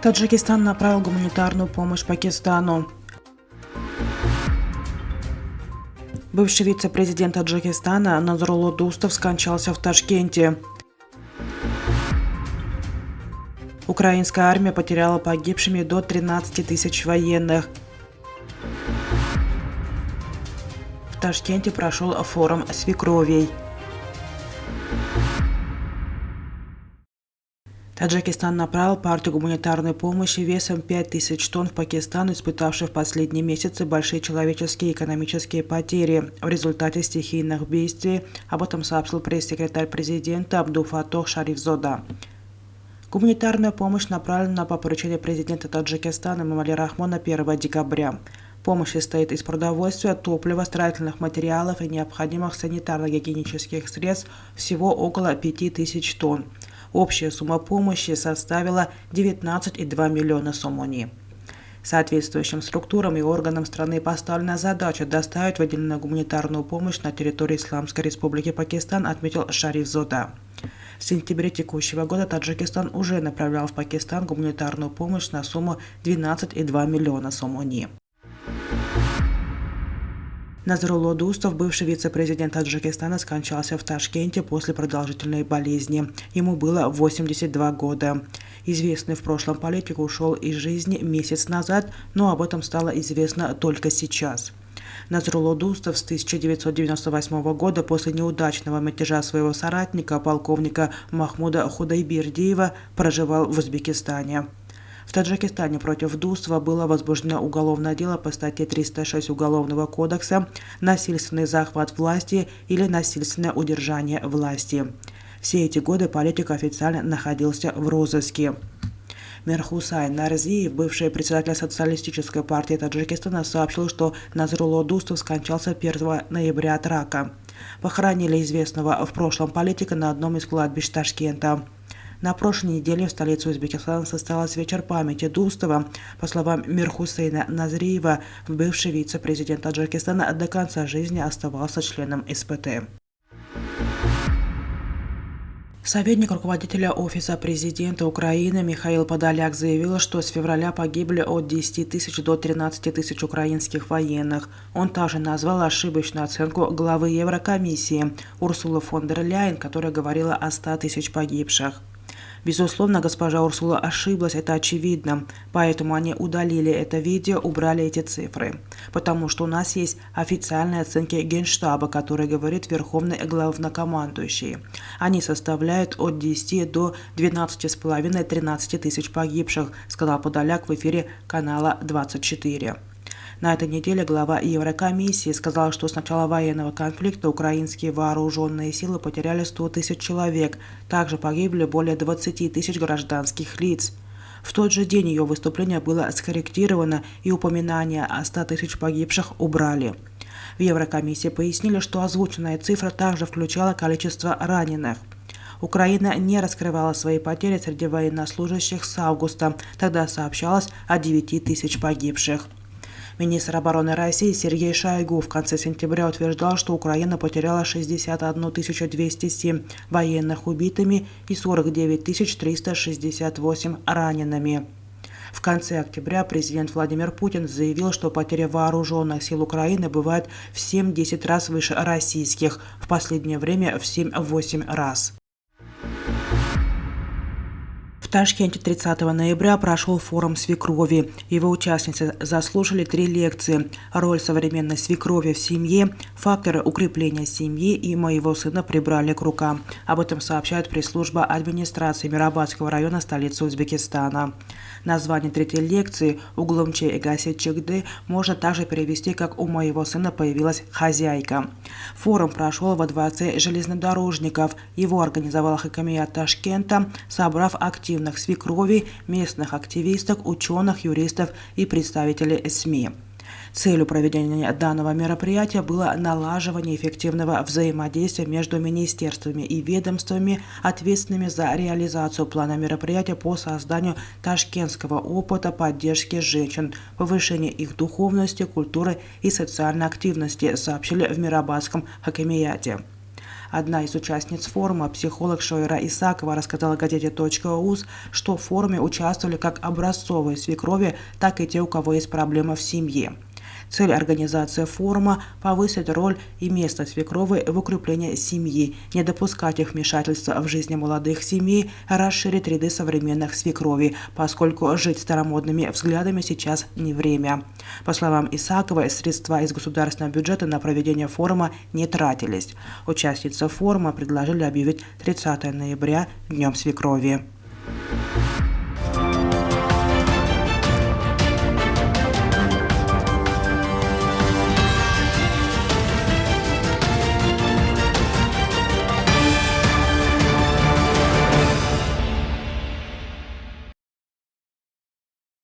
Таджикистан направил гуманитарную помощь Пакистану. Бывший вице-президент Таджикистана Назрулло Дустов скончался в Ташкенте. Украинская армия потеряла погибшими до 13 тысяч военных. В Ташкенте прошел форум свекровей. Таджикистан направил партию гуманитарной помощи весом 5000 тонн в Пакистан, испытавший в последние месяцы большие человеческие и экономические потери в результате стихийных бедствий. Об этом сообщил пресс-секретарь президента Абдулфатох Шарифзода. Гуманитарная помощь направлена по поручению президента Таджикистана Эмомали Рахмона 1 декабря. Помощь состоит из продовольствия, топлива, строительных материалов и необходимых санитарно-гигиенических средств, всего около 5000 тонн. Общая сумма помощи составила 19,2 миллиона сомони. Соответствующим структурам и органам страны поставлена задача доставить выделенную гуманитарную помощь на территорию Исламской Республики Пакистан, отметил Шарифзода. В сентябре текущего года Таджикистан уже направлял в Пакистан гуманитарную помощь на сумму 12,2 миллиона сомони. Назрулло Дустов, бывший вице-президент Таджикистана, скончался в Ташкенте после продолжительной болезни. Ему было 82 года. Известный в прошлом политик ушел из жизни месяц назад, но об этом стало известно только сейчас. Назрулло Дустов с 1998 года после неудачного мятежа своего соратника, полковника Махмуда Худайбердиева, проживал в Узбекистане. В Таджикистане против Дустова было возбуждено уголовное дело по статье 306 Уголовного кодекса «Насильственный захват власти» или «Насильственное удержание власти». Все эти годы политик официально находился в розыске. Мирхусайн Нарзиев, бывший председатель Социалистической партии Таджикистана, сообщил, что Назрулло Дустов скончался 1 ноября от рака. Похоронили известного в прошлом политика на одном из кладбищ Ташкента. На прошлой неделе в столице Узбекистана состоялся вечер памяти Дустова. По словам Мирхусейна Назриева, бывший вице-президент Таджикистана до конца жизни оставался членом СПТ. Советник руководителя Офиса президента Украины Михаил Подоляк заявил, что с февраля погибли от 10 тысяч до 13 тысяч украинских военных. Он также назвал ошибочную оценку главы Еврокомиссии Урсулы фон дер Ляйен, которая говорила о 100 тысяч погибших. Безусловно, госпожа Урсула ошиблась, это очевидно, поэтому они удалили это видео, убрали эти цифры. Потому что у нас есть официальные оценки Генштаба, которые говорит Верховный главнокомандующий. Они составляют от 10 до 12,5-13 тысяч погибших, сказал Подоляк в эфире канала 24. На этой неделе глава Еврокомиссии сказал, что с начала военного конфликта украинские вооруженные силы потеряли 100 тысяч человек. Также погибли более 20 тысяч гражданских лиц. В тот же день ее выступление было скорректировано и упоминание о 100 тысяч погибших убрали. В Еврокомиссии пояснили, что озвученная цифра также включала количество раненых. Украина не раскрывала свои потери среди военнослужащих с августа. Тогда сообщалось о 9 тысяч погибших. Министр обороны России Сергей Шойгу в конце сентября утверждал, что Украина потеряла 61 207 военных убитыми и 49 368 ранеными. В конце октября президент Владимир Путин заявил, что потери вооруженных сил Украины бывают в 7-10 раз выше российских, в последнее время в 7-8 раз. В Ташкенте 30 ноября прошел форум свекрови. Его участницы заслушали 3 лекции: «Роль современной свекрови в семье», «Факторы укрепления семьи» и «Моего сына прибрали к рукам». Об этом сообщает пресс-служба администрации Мирабадского района столицы Узбекистана. Название 3-й лекции «Углумче Эгаси Чигды» можно также перевести как «У моего сына появилась хозяйка». Форум прошел во дворце железнодорожников. Его организовал Хакимият Ташкента, собрав активных свекровей, местных активисток, ученых, юристов и представителей СМИ. Целью проведения данного мероприятия было налаживание эффективного взаимодействия между министерствами и ведомствами, ответственными за реализацию плана мероприятия по созданию ташкентского опыта поддержки женщин, повышения их духовности, культуры и социальной активности, сообщили в Мирабадском хакимияте. Одна из участниц форума, психолог Шойра Исакова, рассказала газете .уз, что в форуме участвовали как образцовые свекрови, так и те, у кого есть проблемы в семье. Цель организации форума – повысить роль и место свекрови в укреплении семьи, не допускать их вмешательства в жизни молодых семей, расширить ряды современных свекровей, поскольку жить старомодными взглядами сейчас не время. По словам Исаковой, средства из государственного бюджета на проведение форума не тратились. Участницы форума предложили объявить 30 ноября Днем свекрови.